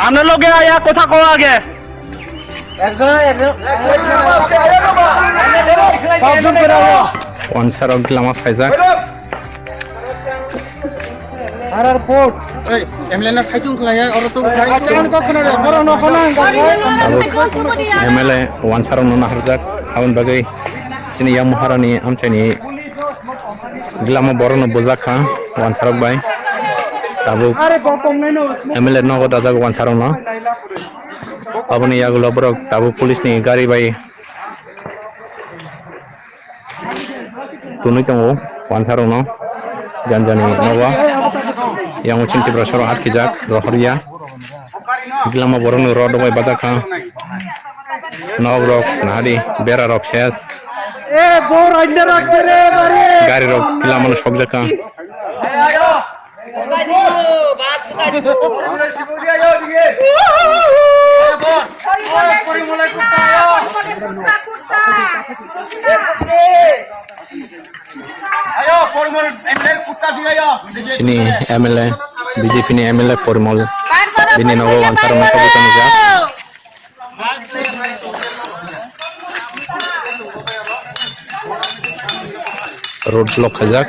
আমরা লোকে আয়া কথা কও আগে ওয়ানসারক গ্লামা ফাইজাক MLA ওয়ানসারক ননা হারজাক আউন বাগै sini yang maharani amchani glama borono bojaka wansarok bai tabu MLA nogo dajak wansarok no aboni yagulo borok tabu police ni gari bai tunui tongo wansarok no janjani nogo yang uchinti brasoro hat kijak rohriya glama borono rodo bai bajaka nogo nadi bera rok ses গাড়ি rock পিলা মানুষ সব জায়গা sini MLA BJP ni MLA Pormol bini nogo wansaro na sobo tanuja road block खजाक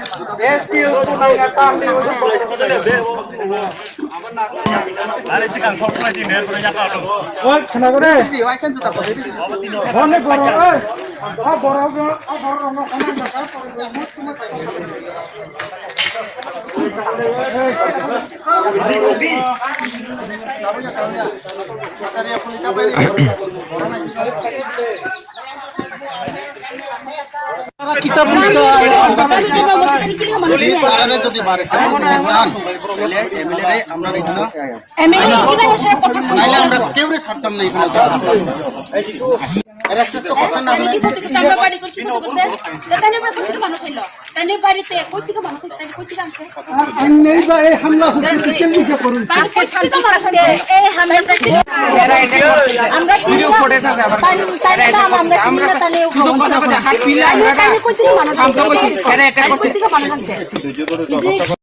kita punya police পারারে যদি বারে চান MLA আমরা রিজনা এমএলএ কি না সে কথা নাইলে আমরা কেউরে ছাড়তাম না এখানে রেসপেক্ট করছেন না কি প্রত্যেক আমরা বাড়ি করতে তাহলে আমরা প্রত্যেক মানুষ হইল তাহলে বাড়িতে কই থেকে মানুষ তাহলে কই থেকে আমছে নেই বা এই হামলা হচ্ছে কেমনে করুন তার কই থেকে মানুষ এই হামলাটা আমরা ভিডিও ফুটেজ আছে আবার আমরা শুধু কথা কথা হাত পিলা আমরা কই থেকে মানুষ এটা কই থেকে মানুষ আছে